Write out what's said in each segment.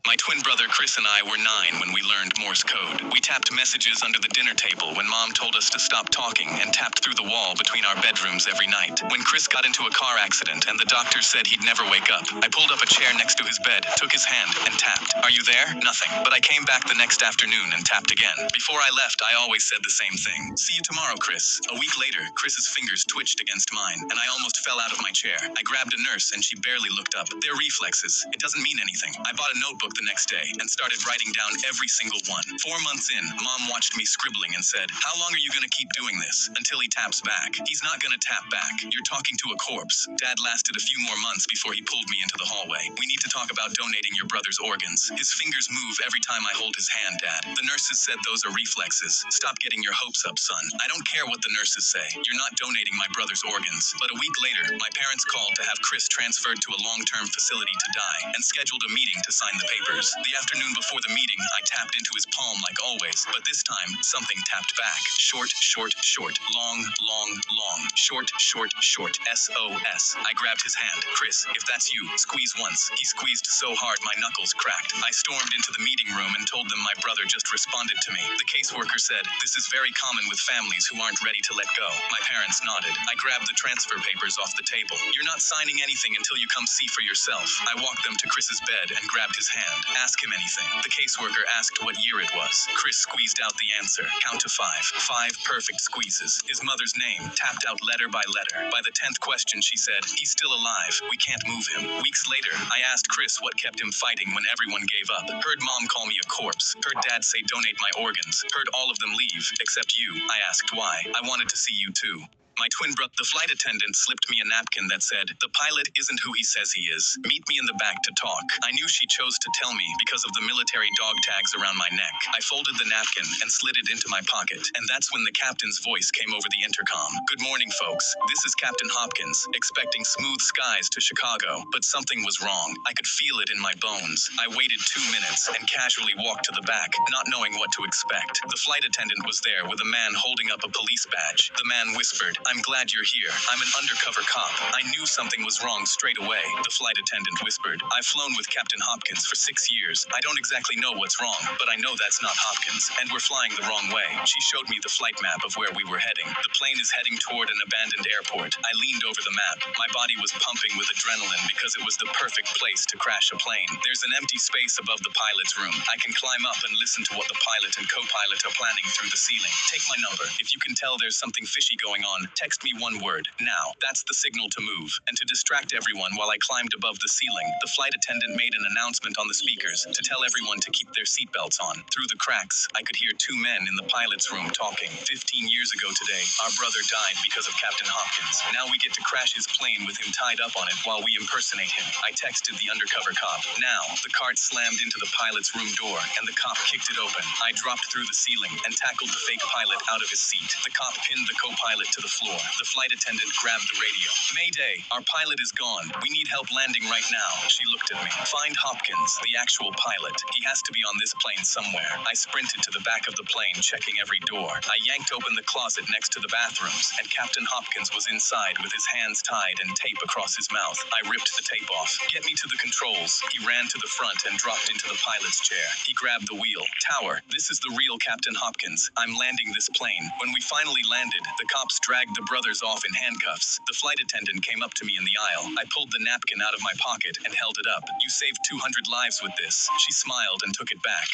My twin brother Chris and I were 9 when we learned Morse code. We tapped messages under the dinner table when Mom told us to stop talking and tapped through the wall between our bedrooms every night. When Chris got into a car accident and the doctor said he'd never wake up, I pulled up a chair next to his bed, took his hand, and tapped. Are you there? Nothing. But I came back the next afternoon and tapped again. Before I left, I always said the same thing. See you tomorrow, Chris. A week later, Chris's fingers twitched against mine, and I almost fell out of my chair. I grabbed a nurse and she barely looked up. They're reflexes. It doesn't mean anything. I bought a notebook the next day and started writing down every single one. 4 months in, Mom watched me scribbling and said, how long are you gonna keep doing this? Until he taps back. He's not gonna tap back. You're talking to a corpse. Dad lasted a few more months before he pulled me into the hallway. We need to talk about donating your brother's organs. His fingers move every time I hold his hand, Dad. The nurses said those are reflexes. Stop getting your hopes up, son. I don't care what the nurses say. You're not donating my brother's organs. But a week later, my parents called to have Chris transferred to a long-term facility to die and scheduled a meeting to sign the papers. The afternoon before the meeting, I tapped into his palm like always, but this time, something tapped back. Short, short, short. Long, long, long. Short, short, short. SOS. I grabbed his hand. Chris, if that's you, squeeze once. He squeezed so hard my knuckles cracked. I stormed into the meeting room and told them my brother just responded to me. The caseworker said, this is very common with families who aren't ready to let go. My parents nodded. I grabbed the transfer papers off the table. You're not signing anything until you come see for yourself. I walked them to Chris's bed and grabbed his hand. Ask him anything. The caseworker asked what year it was. Chris squeezed out the answer. Count to 5. 5 perfect squeezes. His mother's name, tapped out letter by letter. By the 10th question, she said, he's still alive. We can't move him. Weeks later, I asked Chris what kept him fighting when everyone gave up. Heard Mom call me a corpse. Heard Dad say donate my organs. Heard all of them leave, except you. I asked why. I wanted to see you too. My twin brother, the flight attendant, slipped me a napkin that said, the pilot isn't who he says he is. Meet me in the back to talk. I knew she chose to tell me because of the military dog tags around my neck. I folded the napkin and slid it into my pocket, and that's when the captain's voice came over the intercom. Good morning, folks. This is Captain Hopkins, expecting smooth skies to Chicago, but something was wrong. I could feel it in my bones. I waited 2 minutes and casually walked to the back, not knowing what to expect. The flight attendant was there with a man holding up a police badge. The man whispered, I'm glad you're here. I'm an undercover cop. I knew something was wrong straight away, the flight attendant whispered. I've flown with Captain Hopkins for 6 years. I don't exactly know what's wrong, but I know that's not Hopkins, and we're flying the wrong way. She showed me the flight map of where we were heading. The plane is heading toward an abandoned airport. I leaned over the map. My body was pumping with adrenaline because it was the perfect place to crash a plane. There's an empty space above the pilot's room. I can climb up and listen to what the pilot and co-pilot are planning through the ceiling. Take my number. If you can tell there's something fishy going on, text me one word, now. That's the signal to move. And to distract everyone while I climbed above the ceiling, the flight attendant made an announcement on the speakers to tell everyone to keep their seatbelts on. Through the cracks, I could hear 2 men in the pilot's room talking. 15 years ago today, our brother died because of Captain Hopkins. Now we get to crash his plane with him tied up on it while we impersonate him. I texted the undercover cop. Now, the cart slammed into the pilot's room door, and the cop kicked it open. I dropped through the ceiling and tackled the fake pilot out of his seat. The cop pinned the co-pilot to the floor. The flight attendant grabbed the radio. Mayday, our pilot is gone. We need help landing right now. She looked at me. Find Hopkins, the actual pilot. He has to be on this plane somewhere. I sprinted to the back of the plane, checking every door. I yanked open the closet next to the bathrooms, and Captain Hopkins was inside with his hands tied and tape across his mouth. I ripped the tape off. Get me to the controls. He ran to the front and dropped into the pilot's chair. He grabbed the wheel. Tower, this is the real Captain Hopkins. I'm landing this plane. When we finally landed, the cops dragged the brothers off in handcuffs. The flight attendant came up to me in the aisle. I pulled the napkin out of my pocket and held it up. You saved 200 lives with this. She smiled and took it back.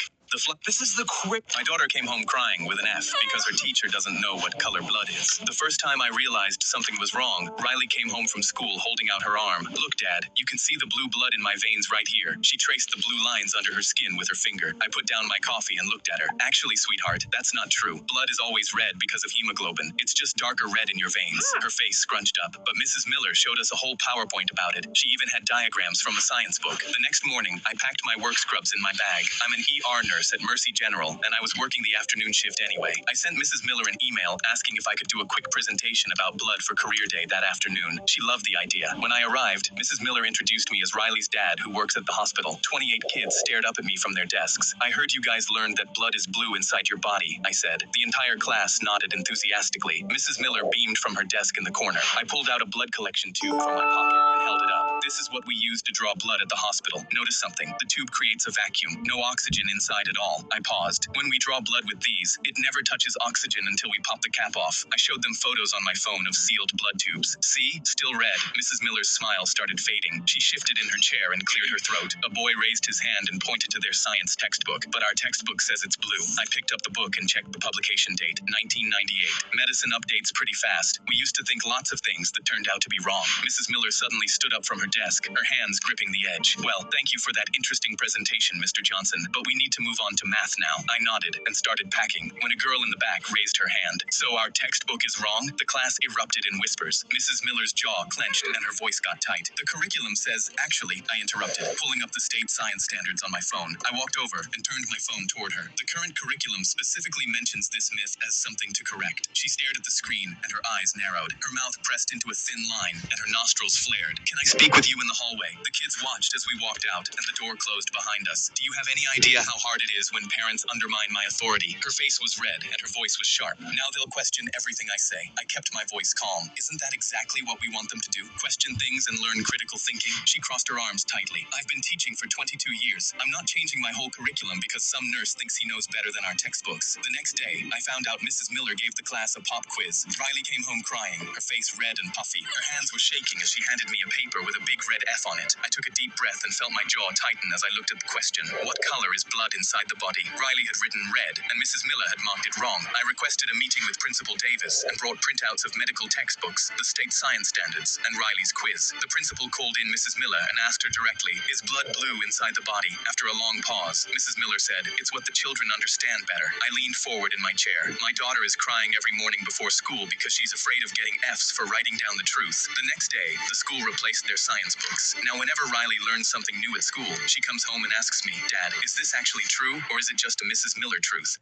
This is the quick. My daughter came home crying with an F because her teacher doesn't know what color blood is. The first time I realized something was wrong, Riley came home from school holding out her arm. Look, Dad, you can see the blue blood in my veins right here. She traced the blue lines under her skin with her finger. I put down my coffee and looked at her. Actually, sweetheart, that's not true. Blood is always red because of hemoglobin. It's just darker red in your veins. Her face scrunched up, but Mrs. Miller showed us a whole PowerPoint about it. She even had diagrams from a science book. The next morning, I packed my work scrubs in my bag. I'm an ER nurse at Mercy General, and I was working the afternoon shift anyway. I sent Mrs. Miller an email asking if I could do a quick presentation about blood for career day that afternoon. She loved the idea. When I arrived, Mrs. Miller introduced me as Riley's dad who works at the hospital. 28 kids stared up at me from their desks. I heard you guys learned that blood is blue inside your body, I said. The entire class nodded enthusiastically. Mrs. Miller beamed from her desk in the corner. I pulled out a blood collection tube from my pocket and held it up. This is what we use to draw blood at the hospital. Notice something. The tube creates a vacuum. No oxygen inside at all. I paused. When we draw blood with these, it never touches oxygen until we pop the cap off. I showed them photos on my phone of sealed blood tubes. See? Still red. Mrs. Miller's smile started fading. She shifted in her chair and cleared her throat. A boy raised his hand and pointed to their science textbook. But our textbook says it's blue. I picked up the book and checked the publication date, 1998. Medicine updates pretty fast. We used to think lots of things that turned out to be wrong. Mrs. Miller suddenly stood up from her desk, her hands gripping the edge. Well, thank you for that interesting presentation, Mr. Johnson, but we need to move on to math now. I nodded and started packing when a girl in the back raised her hand. So our textbook is wrong? The class erupted in whispers. Mrs. Miller's jaw clenched and her voice got tight. The curriculum says, actually, I interrupted, pulling up the state science standards on my phone. I walked over and turned my phone toward her. The current curriculum specifically mentions this myth as something to correct. She stared at the screen and her eyes narrowed. Her mouth pressed into a thin line and her nostrils flared. Can I speak with you in the hallway? The kids watched as we walked out and the door closed behind us. Do you have any idea how hard it is when parents undermine my authority? Her face was red and her voice was sharp. Now they'll question everything I say. I kept my voice calm. Isn't that exactly what we want them to do? Question things and learn critical thinking? She crossed her arms tightly. I've been teaching for 22 years. I'm not changing my whole curriculum because some nurse thinks he knows better than our textbooks. The next day, I found out Mrs. Miller gave the class a pop quiz. Riley came home crying, her face red and puffy. Her hands were shaking as she handed me a paper with a big red F on it. I took a deep breath and felt my jaw tighten as I looked at the question. What color is blood inside the body? Riley had written red, and Mrs. Miller had marked it wrong. I requested a meeting with Principal Davis and brought printouts of medical textbooks, the state science standards, and Riley's quiz. The principal called in Mrs. Miller and asked her directly, is blood blue inside the body? After a long pause, Mrs. Miller said, it's what the children understand better. I leaned forward in my chair. My daughter is crying every morning before school because she's afraid of getting F's for writing down the truth. The next day, the school replaced their science books. Now whenever Riley learns something new at school, she comes home and asks me, Dad, is this actually true or is it just a Mrs. Miller truth?